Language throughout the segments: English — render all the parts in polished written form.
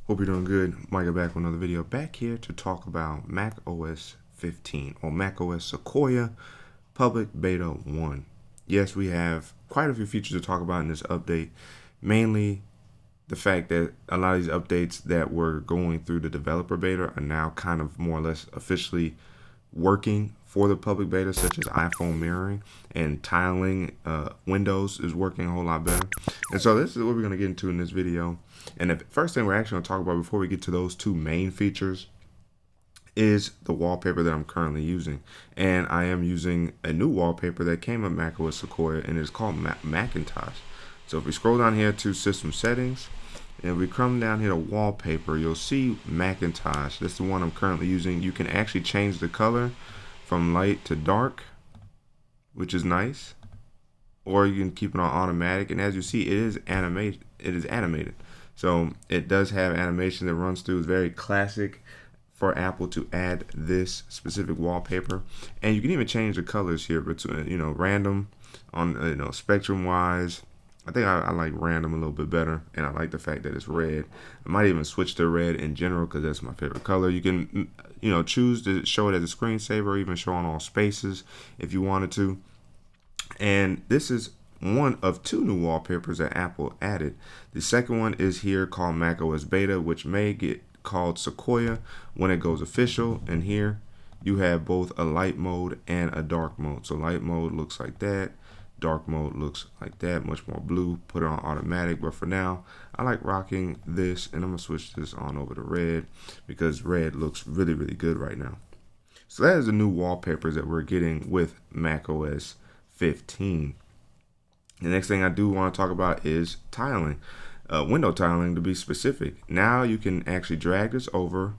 Hope you're doing good. Micah back with another video. Back here to talk about macOS 15 or macOS Sequoia Public Beta 1. Yes, we have quite a few features to talk about in this update. Mainly the fact that a lot of these updates that were going through the developer beta are now kind of more or less officially working for the public beta, such as iPhone mirroring and tiling windows is working a whole lot better. And so this is what we're going to get into in this video. And the first thing we're actually going to talk about before we get to those two main features is the wallpaper that I'm currently using. And I am using a new wallpaper that came with macOS Sequoia, and it's called Macintosh. So if we scroll down here to System Settings, and if we come down here to Wallpaper, you'll see Macintosh. That's the one I'm currently using. You can actually change the color from light to dark, which is nice. Or you can keep it on automatic. And as you see, it is animated. So it does have animation that runs through. It's very classic for Apple to add this specific wallpaper. And you can even change the colors here between, random on, spectrum wise. I think I like random a little bit better, and I like the fact that it's red. I might even switch to red in general because that's my favorite color. You can, choose to show it as a screensaver or even show on all spaces if you wanted to. And this is one of two new wallpapers that Apple added. The second one is here called macOS Beta, which may get called Sequoia when it goes official. And here you have both a light mode and a dark mode. So light mode looks like that. Dark mode looks like that, much more blue. Put it on automatic, but for now I like rocking this, and I'm gonna switch this on over to red because red looks really, really good right now. So that is the new wallpapers that we're getting with macOS 15. The next thing I do want to talk about is tiling, window tiling to be specific. Now you can actually drag this over,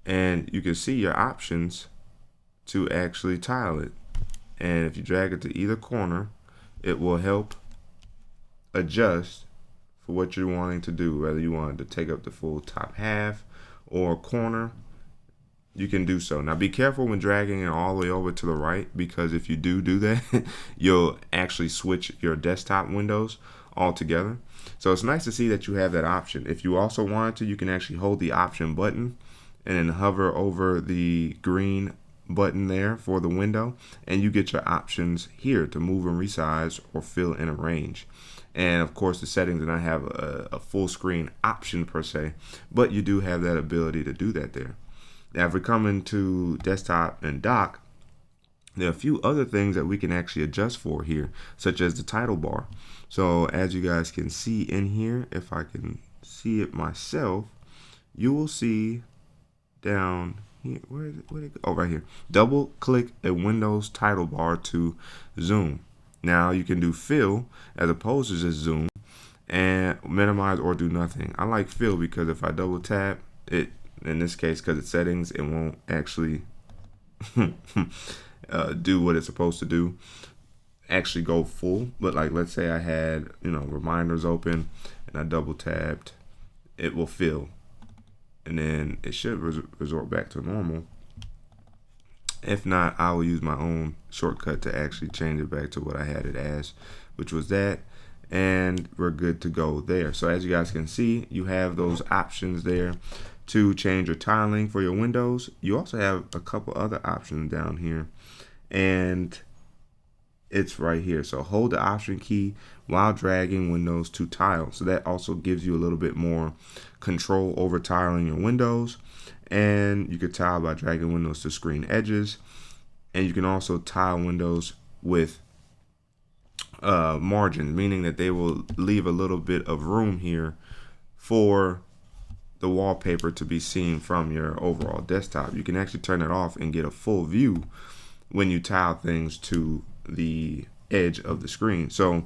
and you can see your options to actually tile it. And if you drag it to either corner, it will help adjust for what you're wanting to do. Whether you want to take up the full top half or corner, you can do so. Now be careful when dragging it all the way over to the right, because if you do that, you'll actually switch your desktop windows altogether. So it's nice to see that you have that option. If you also wanted to, you can actually hold the option button and then hover over the green button there for the window, and you get your options here to move and resize or fill and arrange. And of course the settings do not have a full screen option per se, but you do have that ability to do that there. Now if we come into desktop and dock, there are a few other things that we can actually adjust for here, such as the title bar. So as you guys can see in here, if I can see it myself, you will see down here, where'd it go? Oh, right here. Double click a Windows title bar to zoom. Now you can do fill as opposed to just zoom, and minimize or do nothing. I like fill because if I double tap it, in this case because it's settings, it won't actually do what it's supposed to do, actually go full. But like, let's say I had reminders open and I double tapped, it will fill, and then it should resort back to normal. If not, I will use my own shortcut to actually change it back to what I had it as, which was that, and we're good to go there. So as you guys can see, you have those options there to change your tiling for your windows. You also have a couple other options down here, and it's right here. So hold the option key while dragging windows to tile. So that also gives you a little bit more control over tiling your windows. And you could tile by dragging windows to screen edges. And you can also tile windows with margin, meaning that they will leave a little bit of room here for the wallpaper to be seen from your overall desktop. You can actually turn it off and get a full view when you tile things to the edge of the screen. So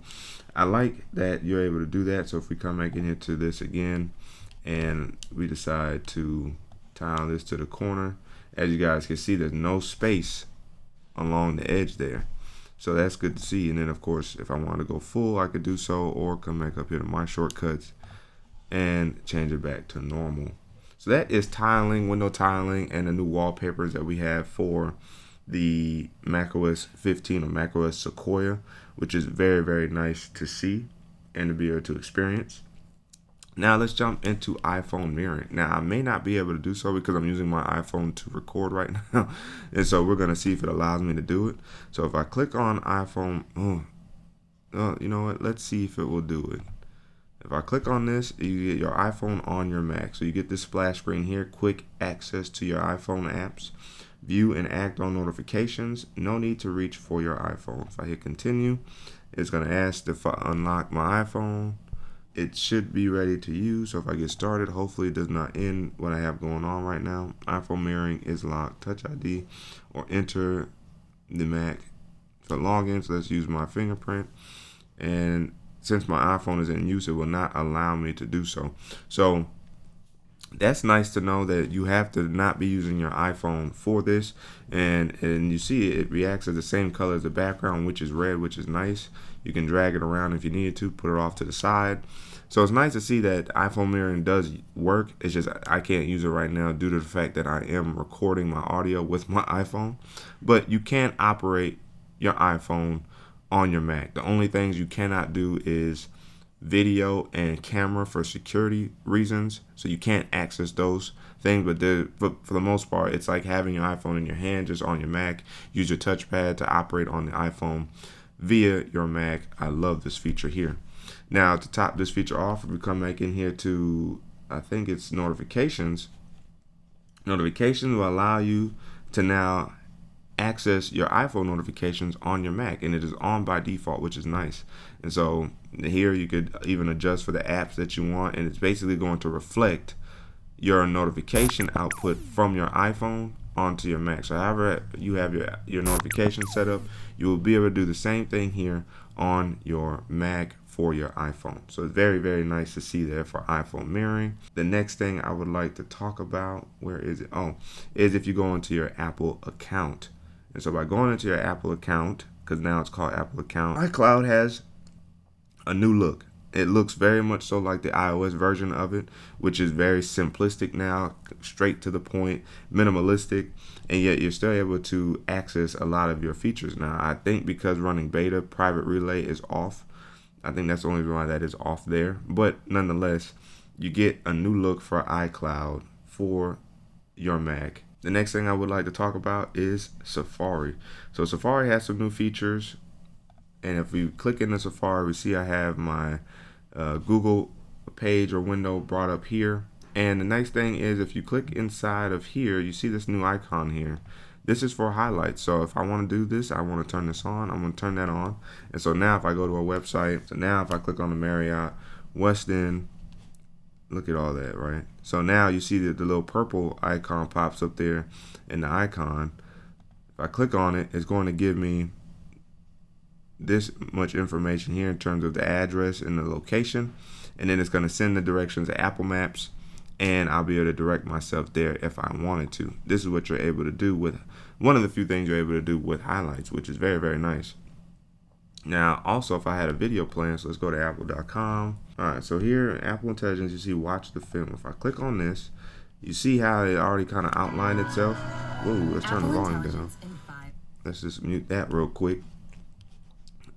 I like that you're able to do that. So if we come back in here to this again, and we decide to tile this to the corner, as you guys can see, there's no space along the edge there. So that's good to see. And then of course, if I want to go full, I could do so, or come back up here to my shortcuts and change it back to normal. So that is tiling, window tiling, and the new wallpapers that we have for the macOS 15 or macOS Sequoia, which is very, very nice to see and to be able to experience. Now let's jump into iPhone mirroring. Now I may not be able to do so because I'm using my iPhone to record right now. And so we're gonna see if it allows me to do it. So if I click on iPhone, you know what? Let's see if it will do it. If I click on this, you get your iPhone on your Mac. So you get this splash screen here, quick access to your iPhone apps, view and act on notifications, no need to reach for your iPhone. If I hit continue, it's gonna ask if I unlock my iPhone. It should be ready to use. So if I get started, hopefully it does not end what I have going on right now. iPhone mirroring is locked. Touch ID or enter the Mac for login. So let's use my fingerprint. And since my iPhone is in use, it will not allow me to do so. So that's nice to know that you have to not be using your iPhone for this. And you see it reacts to the same color as the background, which is red, which is nice. You can drag it around if you needed to, put it off to the side. So it's nice to see that iPhone mirroring does work. It's just I can't use it right now due to the fact that I am recording my audio with my iPhone. But you can operate your iPhone on your Mac. The only things you cannot do is video and camera for security reasons, so you can't access those things. But for the most part, it's like having your iPhone in your hand, just on your Mac. Use your touchpad to operate on the iPhone via your Mac. I love this feature here. Now to top this feature off, if we come back in here to, I think it's notifications. Notifications will allow you to now access your iPhone notifications on your Mac, and it is on by default, which is nice. And so here you could even adjust for the apps that you want, and it's basically going to reflect your notification output from your iPhone onto your Mac. So however you have your notification set up, you will be able to do the same thing here on your Mac for your iPhone. So it's very, very nice to see there for iPhone mirroring. The next thing I would like to talk about, where is it? Oh, is if you go into your Apple account. And so by going into your Apple account, because now it's called Apple account, iCloud has a new look. It looks very much so like the iOS version of it, which is very simplistic now, straight to the point, minimalistic, and yet you're still able to access a lot of your features now. I think because running beta, private relay is off. I think that's the only reason why that is off there. But nonetheless, you get a new look for iCloud for your Mac. The next thing I would like to talk about is Safari. So Safari has some new features. And if we click into Safari, we see I have my Google page or window brought up here. And the nice thing is if you click inside of here, you see this new icon here. This is for highlights. So if I want to do this, I want to turn this on. I'm going to turn that on. And so now if I go to a website, so now if I click on the Marriott West End, look at all that, right? So now you see that the little purple icon pops up there in the icon. If I click on it, it's going to give me this much information here in terms of the address and the location. And then it's going to send the directions to Apple Maps, and I'll be able to direct myself there if I wanted to. This is what you're able to do with one of the few things you're able to do with highlights, which is very, very nice. Now, also, if I had a video playing, so let's go to apple.com. All right, so here in Apple Intelligence, you see watch the film. If I click on this, you see how it already kind of outlined itself. Whoa, let's turn the volume down. Let's just mute that real quick.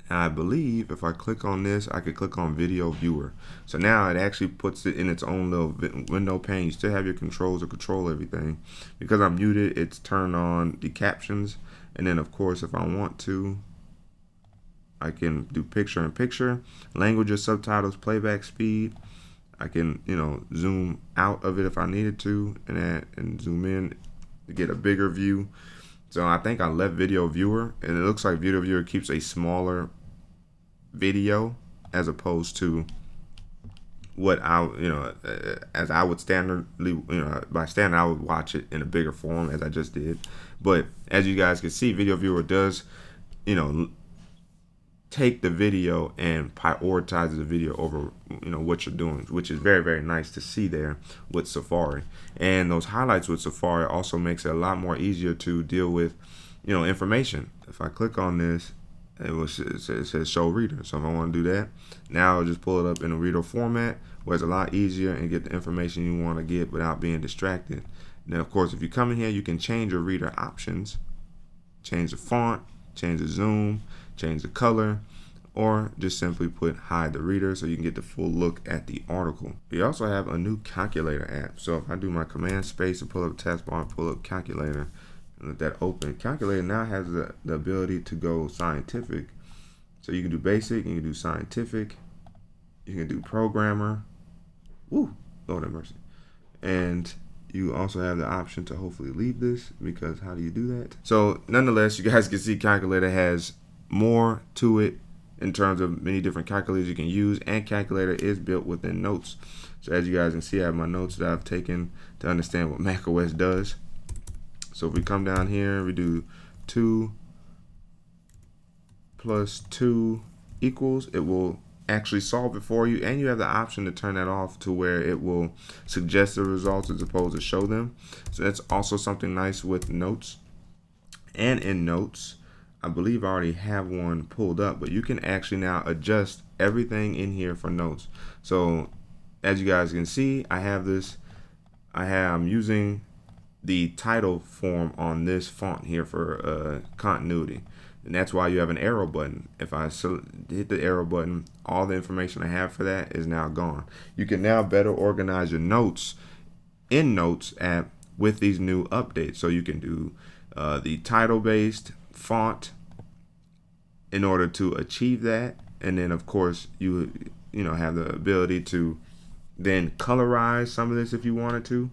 I believe if I click on this, I could click on video viewer. So now it actually puts it in its own little window pane. You still have your controls to control everything. Because I'm muted, it's turned on the captions. And then of course, if I want to, I can do picture in picture, languages, subtitles, playback speed. I can, zoom out of it if I needed to, and zoom in to get a bigger view. So I think I left video viewer, and it looks like video viewer keeps a smaller video as opposed to what as I would standardly, by standard I would watch it in a bigger form as I just did. But as you guys can see, video viewer does, take the video and prioritizes the video over what you're doing, which is very, very nice to see there with Safari. And those highlights with Safari also makes it a lot more easier to deal with information. If I click on this, it says show reader. So if I want to do that, now I'll just pull it up in a reader format where it's a lot easier and get the information you want to get without being distracted. Then of course, if you come in here, you can change your reader options, change the font, change the zoom, change the color, or just simply put hide the reader so you can get the full look at the article. We also have a new calculator app. So if I do my command space to pull up taskbar and pull up calculator and let that open, calculator now has the ability to go scientific. So you can do basic, you can do scientific, you can do programmer. Woo, Lord have mercy. And you also have the option to hopefully leave this, because how do you do that? So nonetheless, you guys can see calculator has more to it in terms of many different calculators you can use, and calculator is built within notes. So as you guys can see, I have my notes that I've taken to understand what macOS does. So if we come down here, we do 2 plus 2 equals, it will actually solve it for you, and you have the option to turn that off to where it will suggest the results as opposed to show them. So that's also something nice with notes. And in notes, I believe I already have one pulled up, but you can actually now adjust everything in here for notes. So as you guys can see, I have this, I'm using the title form on this font here for continuity. And that's why you have an arrow button. If I hit the arrow button, all the information I have for that is now gone. You can now better organize your notes in Notes app with these new updates. So you can do the title-based font in order to achieve that. And then, of course, you have the ability to then colorize some of this if you wanted to.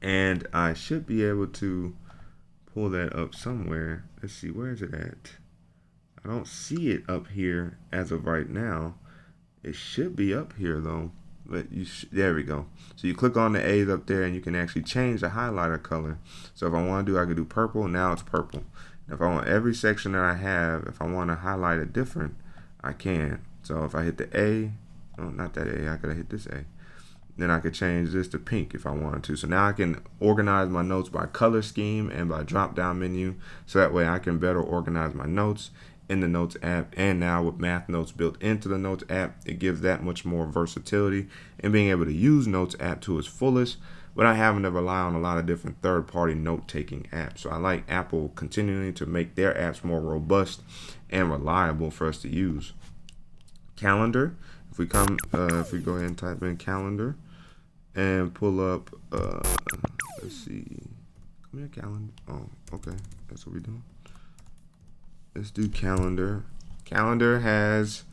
And I should be able to pull that up somewhere. Let's see, where is it at? I don't see it up here as of right now. It should be up here though, but there we go. So you click on the A's up there and you can actually change the highlighter color. So if I want to do, I could do purple. Now it's purple. If I want every section that I have, if I want to highlight it different, I can. So if I hit the A, no, not that A, I could hit this A. Then I could change this to pink if I wanted to. So now I can organize my notes by color scheme and by drop down menu. So that way I can better organize my notes in the Notes app. And now with Math Notes built into the Notes app, it gives that much more versatility and being able to use Notes app to its fullest without having to rely on a lot of different third-party note-taking apps. So I like Apple continuing to make their apps more robust and reliable for us to use. Calendar. If we go ahead and type in calendar and pull up, let's see, come here, calendar. Oh, okay, that's what we're doing. Let's do calendar. Calendar has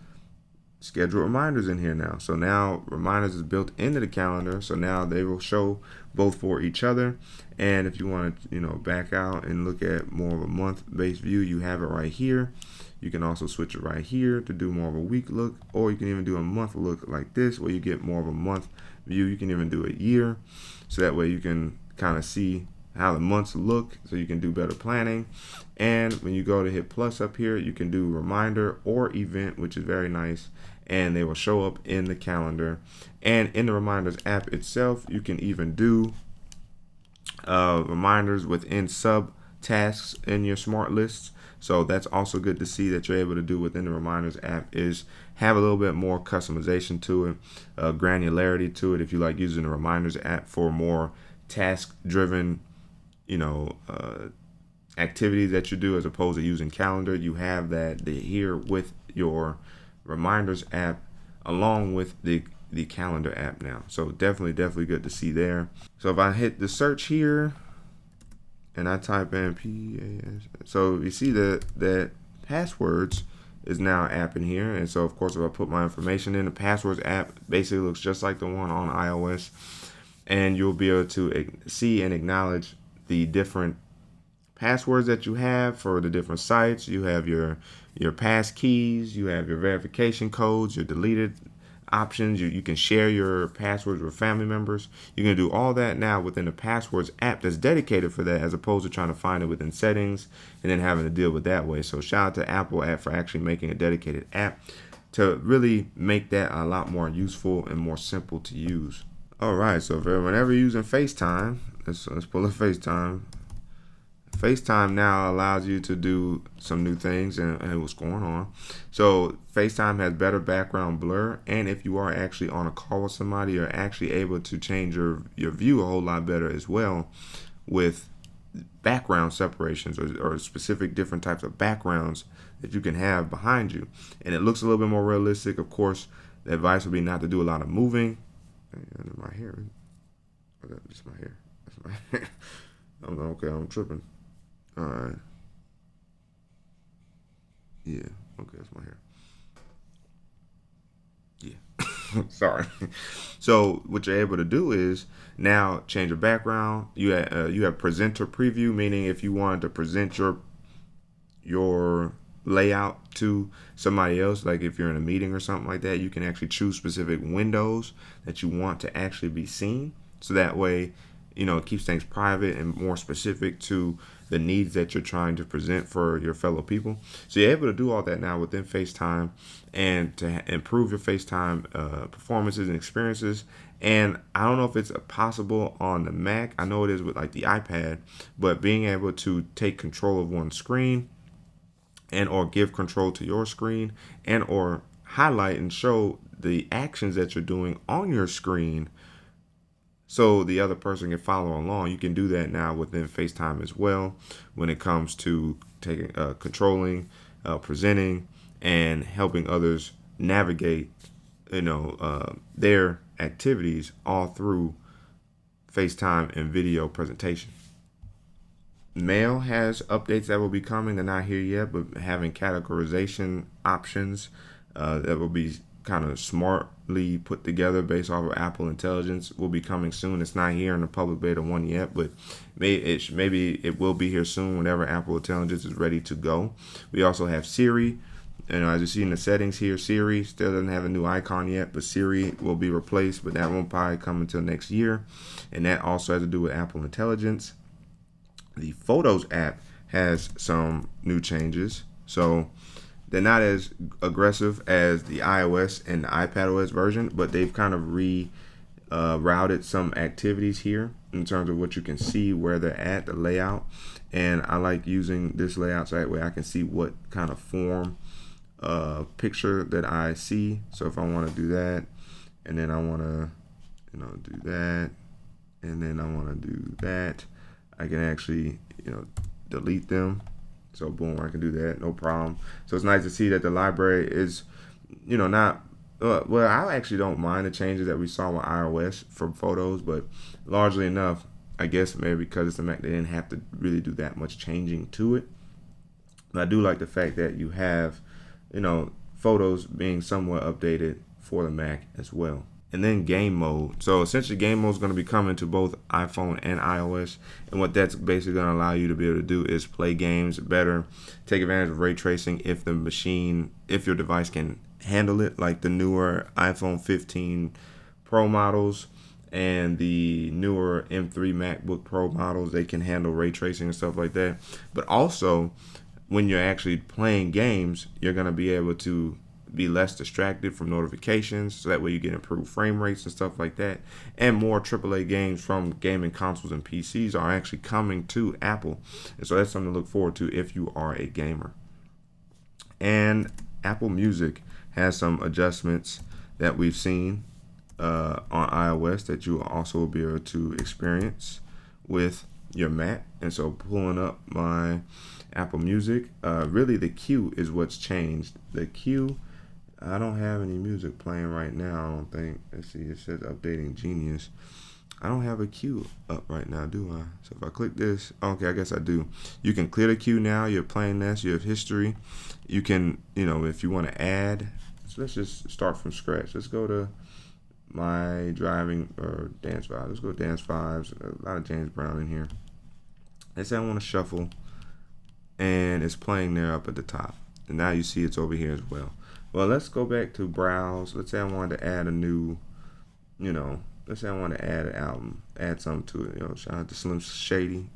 scheduled reminders in here now. So now reminders is built into the calendar. So now they will show both for each other. And if you want to, back out and look at more of a month-based view, you have it right here. You can also switch it right here to do more of a week look, or you can even do a month look like this, where you get more of a month view. You can even do a year, so that way you can kind of see how the months look, so you can do better planning. And when you go to hit plus up here, you can do reminder or event, which is very nice, and they will show up in the calendar. And in the reminders app itself, you can even do reminders within sub tasks in your smart lists. So that's also good to see that you're able to do within the reminders app, is have a little bit more customization to it, granularity to it. If you like using the reminders app for more task driven, activities that you do, as opposed to using calendar, you have that here with your reminders app along with the calendar app now. So definitely good to see there. So if I hit the search here and I type in PAS, so you see that passwords is now an app in here. And so of course, if I put my information in, the passwords app basically looks just like the one on iOS, and you'll be able to see and acknowledge the different passwords that you have for the different sites. You have your pass keys, you have your verification codes, your deleted options. You can share your passwords with family members. You can do all that now within the passwords app that's dedicated for that, as opposed to trying to find it within settings and then having to deal with that way. So shout out to Apple app for actually making a dedicated app to really make that a lot more useful and more simple to use. All right, so whenever you're using FaceTime, let's pull up FaceTime. FaceTime now allows you to do some new things and what's going on. So FaceTime has better background blur, and if you are actually on a call with somebody, you're actually able to change your view a whole lot better as well with background separations or specific different types of backgrounds that you can have behind you. And it looks a little bit more realistic. Of course, the advice would be not to do a lot of moving. Under my hair. Oh, that's my hair. That's my hair. Okay, I'm tripping. All right. Yeah. Okay, that's my hair. Yeah. Sorry. So what you're able to do is now change your background. You have presenter preview, meaning if you wanted to present your layout to somebody else, like if you're in a meeting or something like that, you can actually choose specific windows that you want to actually be seen. So that way, it keeps things private and more specific to the needs that you're trying to present for your fellow people. So you're able to do all that now within FaceTime, and to improve your FaceTime performances and experiences. And I don't know if it's possible on the Mac. I know it is with like the iPad, but being able to take control of one screen and or give control to your screen and or highlight and show the actions that you're doing on your screen so the other person can follow along. You can do that now within FaceTime as well when it comes to taking controlling, presenting, and helping others navigate their activities all through FaceTime and video presentation. Mail has updates that will be coming. They're not here yet, but having categorization options that will be kind of smartly put together based off of Apple Intelligence will be coming soon. It's not here in the public beta 1 yet, but maybe it will be here soon whenever Apple Intelligence is ready to go. We also have Siri. As you see in the settings here, Siri still doesn't have a new icon yet, but Siri will be replaced, but that won't probably come until next year. And that also has to do with Apple Intelligence. The Photos app has some new changes. So they're not as aggressive as the iOS and the iPadOS version, but they've kind of routed some activities here in terms of what you can see, where they're at, the layout. And I like using this layout so that way I can see what kind of form picture that I see. So if I want to do that, and then I want to do that, and then I want to do that, I can actually delete them. So boom, I can do that, no problem. So it's nice to see that the library is, not, well, I actually don't mind the changes that we saw with iOS for photos, but largely enough, I guess maybe because it's a Mac, they didn't have to really do that much changing to it. But I do like the fact that you have, photos being somewhat updated for the Mac as well. And then game mode. So essentially game mode is going to be coming to both iPhone and iOS. And what that's basically going to allow you to be able to do is play games better, take advantage of ray tracing if your device can handle it, like the newer iPhone 15 Pro models and the newer M3 MacBook Pro models, they can handle ray tracing and stuff like that. But also, when you're actually playing games, you're going to be able to be less distracted from notifications, so that way you get improved frame rates and stuff like that. And more AAA games from gaming consoles and PCs are actually coming to Apple, and so that's something to look forward to if you are a gamer. And Apple Music has some adjustments that we've seen on iOS that you also will be able to experience with your Mac. And so pulling up my Apple Music, really the queue is what's changed. The queue, I don't have any music playing right now, I don't think. Let's see, it says updating Genius. I don't have a queue up right now, do I? So if I click this, okay, I guess I do. You can clear the queue now. You're playing this, you have history. You can, if you want to add, so let's just start from scratch. Let's go to my driving or dance vibes. Let's go dance vibes. A lot of James Brown in here. Let's say I want to shuffle, and it's playing there up at the top. And now you see it's over here as well. Well, let's go back to browse. Let's say I wanted to add a new, let's say I want to add an album, add something to it. Shout out to Slim Shady.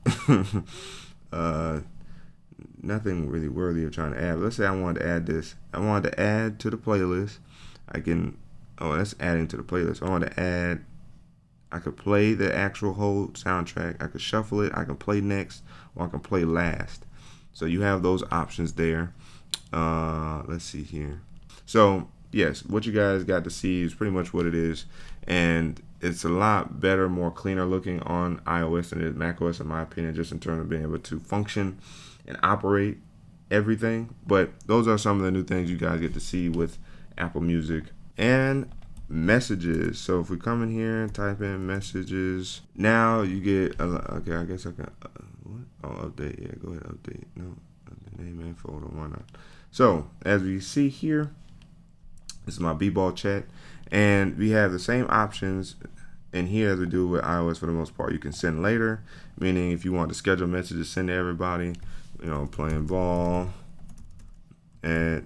Nothing really worthy of trying to add. But let's say I wanted to add this. I wanted to add to the playlist. That's adding to the playlist. I want to add, I could play the actual whole soundtrack. I could shuffle it. I can play next, or I can play last. So you have those options there. Let's see here. So yes, what you guys got to see is pretty much what it is, and it's a lot better, more cleaner looking on iOS than it is macOS, in my opinion, just in terms of being able to function and operate everything. But those are some of the new things you guys get to see with Apple Music. And messages. So if we come in here and type in messages, now you get okay, I guess I can what? Oh, update. Yeah, go ahead, update. No, the name and folder, why not? So as we see here, this is my b-ball chat, and we have the same options in here as we do with iOS for the most part. You can send later, meaning if you want to schedule messages, send to everybody, you know, playing ball at,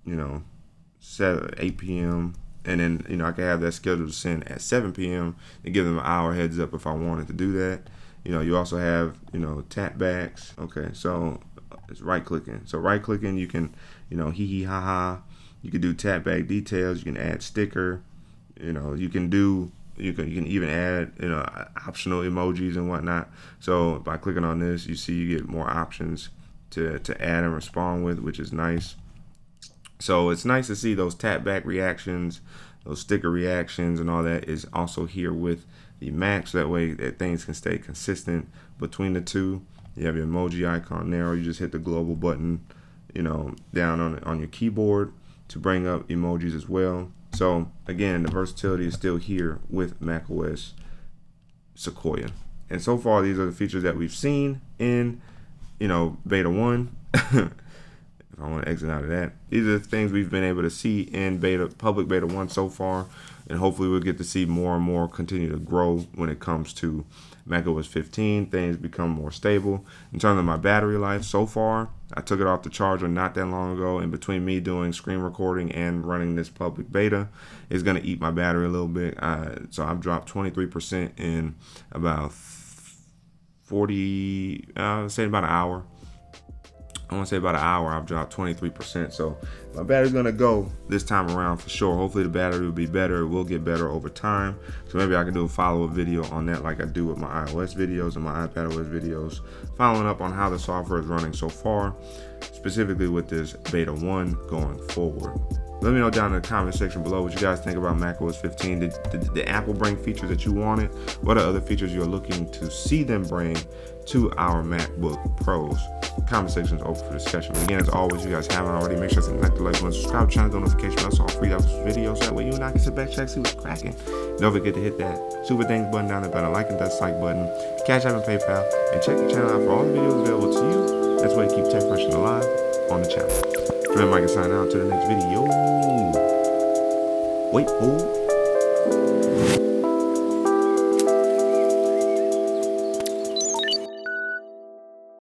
you know, 8 p.m. And then, you know, I can have that scheduled to send at 7 p.m. and give them an hour heads up if I wanted to do that. You know, you also have, you know, tap backs. Okay, so it's right clicking. So right clicking, you can, you know, hee hee ha ha. You can do tap back details. You can add sticker. You know, you can even add, you know, optional emojis and whatnot. So by clicking on this, you see you get more options to add and respond with, which is nice. So it's nice to see those tap back reactions, those sticker reactions, and all that is also here with the Mac. So that way that things can stay consistent between the two. You have your emoji icon there, or you just hit the global button, you know, down on your keyboard to bring up emojis as well. So again, the versatility is still here with macOS Sequoia. And so far, these are the features that we've seen in, you know, beta 1. If I want to exit out of that, these are the things we've been able to see in public beta 1 so far, and hopefully we'll get to see more and more continue to grow when it comes to macOS 15. Things become more stable. In terms of my battery life, so far, I took it off the charger not that long ago, and between me doing screen recording and running this public beta, it's going to eat my battery a little bit. So I've dropped 23% in about 40, say about an hour. I want to say about an hour, I've dropped 23%. So my battery's going to go this time around for sure. Hopefully the battery will be better. It will get better over time. So maybe I can do a follow-up video on that like I do with my iOS videos and my iPadOS videos, following up on how the software is running so far, specifically with this beta 1 going forward. Let me know down in the comment section below what you guys think about macOS 15. Did Apple bring features that you wanted? What are other features you're looking to see them bring to our MacBook Pros? Comment section is open for discussion. But again, as always, you guys haven't already, make sure to like the like button, subscribe, channel, go notification bells, all free videos. That way you and I can sit back, check, see what's cracking. Don't forget to hit that super thanks button down there, better like and that dislike button, Cash App and PayPal, and check the channel out for all the videos available to you. That's why you keep tech fresh and alive on the channel. Friend Micah sign out to the next video. Wait, hold.